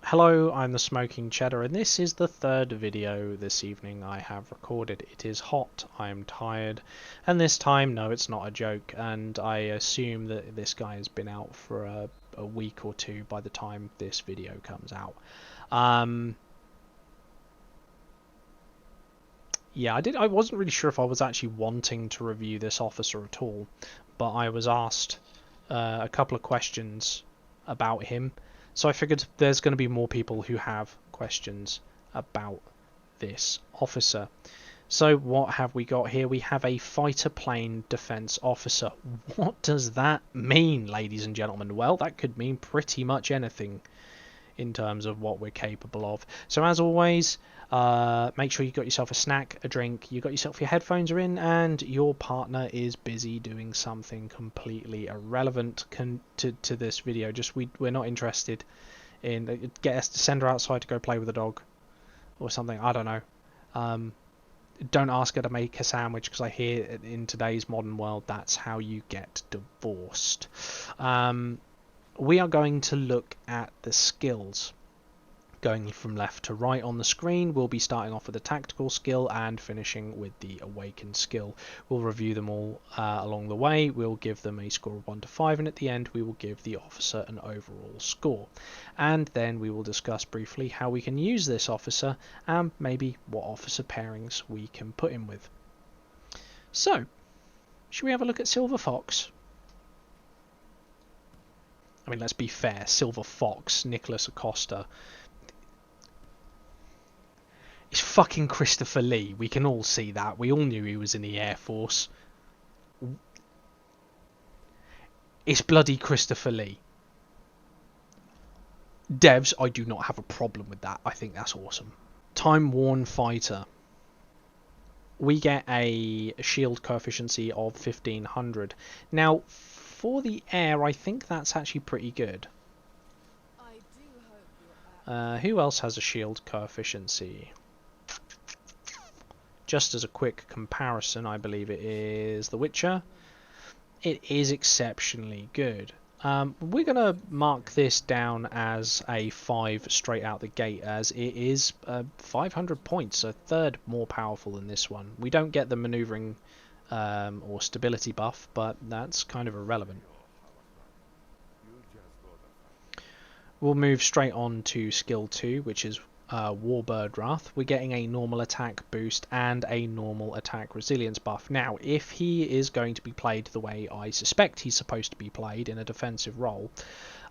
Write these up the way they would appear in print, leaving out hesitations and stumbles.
Hello, I'm the Smoking Cheddar, and this is the third video this evening I have recorded. It is hot, I'm tired, and this time, no, it's not a joke, and I assume that this guy has been out for a week or two by the time this video comes out. Yeah, I wasn't really sure if I was actually wanting to review this officer at all, but I was asked a couple of questions about him. So I figured there's going to be more people who have questions about this officer. So what have we got here? We have a fighter plane defense officer. What does that mean, ladies and gentlemen? Well, that could mean pretty much anything in terms of what we're capable of. So as always, make sure you got yourself a snack, a drink, you got yourself your headphones are in, and your partner is busy doing something completely irrelevant to this video. Just we're not interested in send her outside to go play with a dog or something. I don't know. Don't ask her to make a sandwich, because I hear in today's modern world that's how you get divorced. We are going to look at the skills. Going from left to right on the screen, we'll be starting off with a tactical skill and finishing with the awakened skill. We'll review them all along the way. We'll give them a score of 1 to 5, and at the end we will give the officer an overall score. And then we will discuss briefly how we can use this officer and maybe what officer pairings we can put him with. So, should we have a look at Silver Fox? I mean, let's be fair, Silver Fox, Nicholas Acosta, it's fucking Christopher Lee. We can all see that. We all knew he was in the Air Force. It's bloody Christopher Lee. Devs, I do not have a problem with that. I think that's awesome. Time-worn fighter. We get a shield coefficient of 1500. Now, for the air, I think that's actually pretty good. Who else has a shield coefficient? Just as a quick comparison, I believe it is The Witcher. It is exceptionally good. We're going to mark this down as a 5 straight out the gate, as it is 500 points, a third more powerful than this one. We don't get the maneuvering or stability buff, but that's kind of irrelevant. We'll move straight on to skill 2, which is Warbird Wrath. We're getting a normal attack boost and a normal attack resilience buff. Now, if he is going to be played the way I suspect he's supposed to be played, in a defensive role,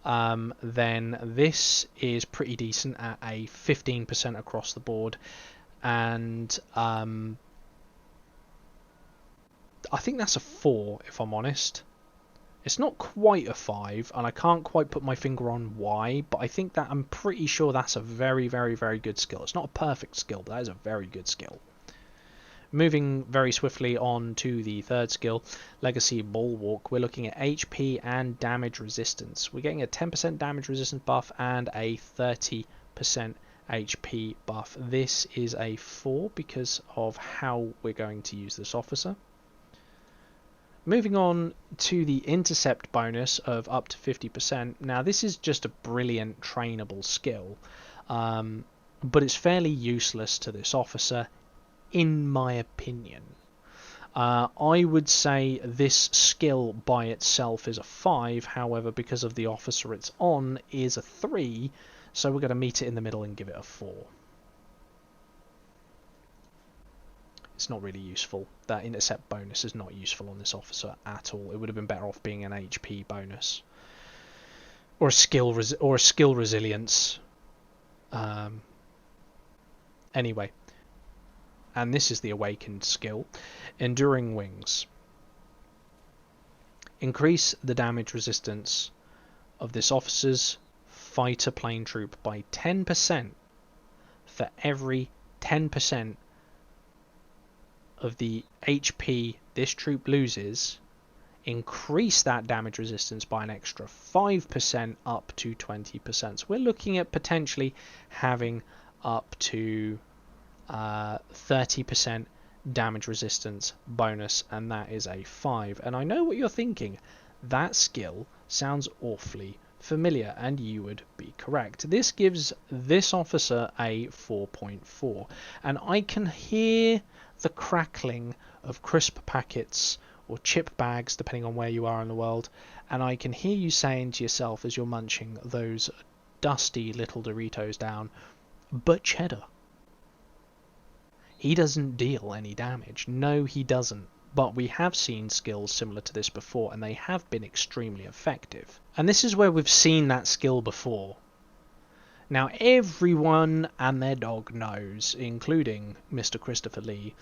then this is pretty decent at a 15% across the board, and I think that's a 4, if I'm honest. It's not quite a 5, and I can't quite put my finger on why, but I think that I'm pretty sure that's a very, very, very good skill. It's not a perfect skill, but that is a very good skill. Moving very swiftly on to the third skill, Legacy Bulwark, we're looking at HP and damage resistance. We're getting a 10% damage resistance buff and a 30% HP buff. This is a 4 because of how we're going to use this officer. Moving on to the intercept bonus of up to 50%. Now, this is just a brilliant trainable skill, but it's fairly useless to this officer, in my opinion. I would say this skill by itself is a 5, however, because of the officer it's on, is a 3, so we're going to meet it in the middle and give it a 4. It's not really useful. That intercept bonus is not useful on this officer at all. It would have been better off being an HP bonus or a skill resilience. Anyway, and this is the awakened skill, Enduring Wings. Increase the damage resistance of this officer's fighter plane troop by 10% for every 10% of the HP this troop loses. Increase that damage resistance by an extra 5% up to 20%. So we're looking at potentially having up to 30% damage resistance bonus, and that is a 5. And I know what you're thinking. That skill sounds awfully familiar? And you would be correct. This gives this officer a 4.4, and I can hear the crackling of crisp packets or chip bags, depending on where you are in the world, and I can hear you saying to yourself as you're munching those dusty little Doritos down, but cheddar. He doesn't deal any damage. No, he doesn't. But we have seen skills similar to this before, and they have been extremely effective. And this is where we've seen that skill before. Now, everyone and their dog knows, including Mr. Christopher Lee,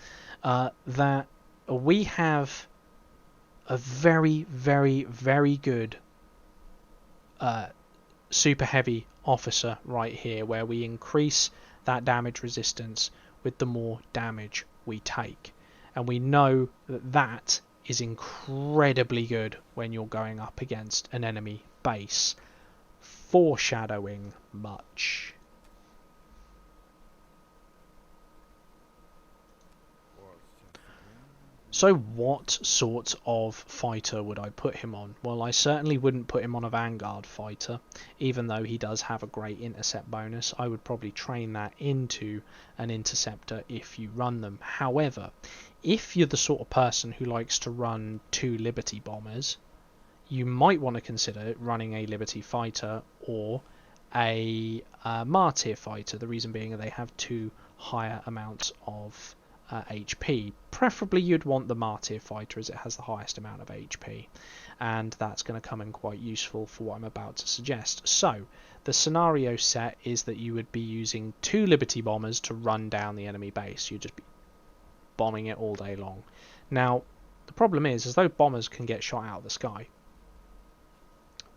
that we have a very, very, very good super heavy officer right here, where we increase that damage resistance with the more damage we take. And we know that that is incredibly good when you're going up against an enemy base, foreshadowing much. So what sort of fighter would I put him on? Well, I certainly wouldn't put him on a Vanguard fighter, even though he does have a great intercept bonus. I would probably train that into an interceptor if you run them. However, if you're the sort of person who likes to run 2 Liberty bombers, you might want to consider running a Liberty fighter or a Martyr fighter. The reason being they have 2 higher amounts of HP. Preferably you'd want the Martyr fighter, as it has the highest amount of HP, and that's going to come in quite useful for what I'm about to suggest. So the scenario set is that you would be using 2 Liberty bombers to run down the enemy base. You'd just be bombing it all day long. Now the problem is those bombers can get shot out of the sky.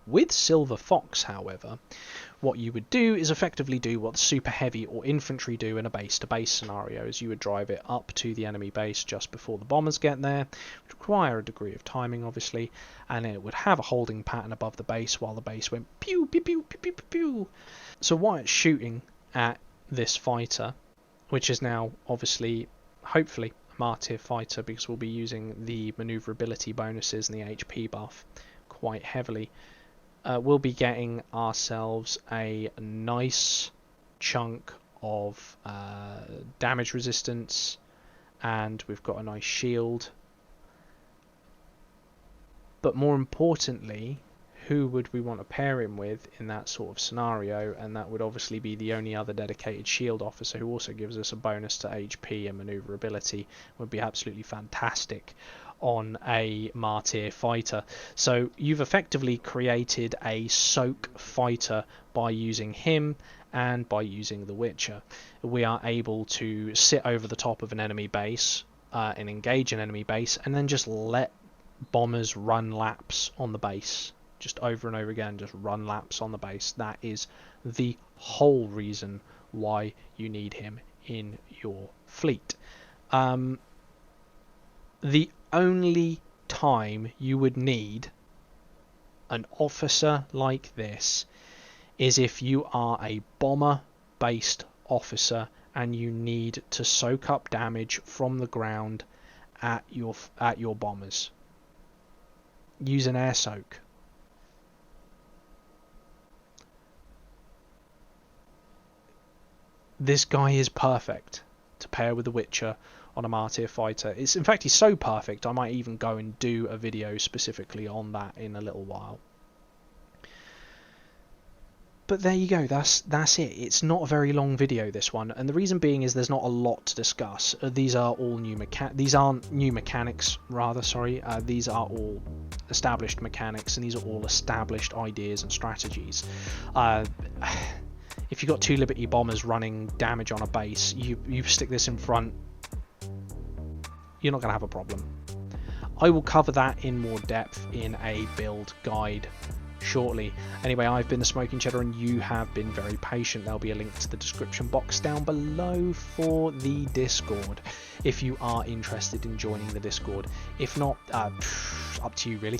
With Silver Fox, however, what you would do is effectively do what the super heavy or infantry do in a base-to-base scenario, as you would drive it up to the enemy base just before the bombers get there. It would require a degree of timing, obviously, and it would have a holding pattern above the base while the base went pew, pew, pew, pew, pew, pew, pew. So while it's shooting at this fighter, which is now obviously, hopefully, a Martyr fighter, because we'll be using the maneuverability bonuses and the HP buff quite heavily, we'll be getting ourselves a nice chunk of damage resistance, and we've got a nice shield. But more importantly, who would we want to pair him with in that sort of scenario? And that would obviously be the only other dedicated shield officer, who also gives us a bonus to HP and maneuverability. Would be absolutely fantastic on a Martyr fighter. So you've effectively created a soak fighter by using him and by using the Witcher. We are able to sit over the top of an enemy base and engage an enemy base, and then just let bombers run laps on the base, just over and over again, just run laps on the base. That is the whole reason why you need him in your fleet. The only time you would need an officer like this is if you are a bomber based officer and you need to soak up damage from the ground at your bombers. Use an air soak. This guy is perfect to pair with the Witcher on a Martyr fighter. In fact, he's so perfect I might even go and do a video specifically on that in a little while. But there you go, that's it. It's not a very long video, this one, and the reason being is there's not a lot to discuss. These are all these aren't new mechanics, rather, sorry. These are all established mechanics, and these are all established ideas and strategies. If you've got 2 Liberty bombers running damage on a base, you stick this in front, you're not going to have a problem. I will cover that in more depth in a build guide shortly. Anyway, I've been the Smoking Cheddar, and you have been very patient. There'll be a link to the description box down below for the Discord if you are interested in joining the Discord. If not, up to you really.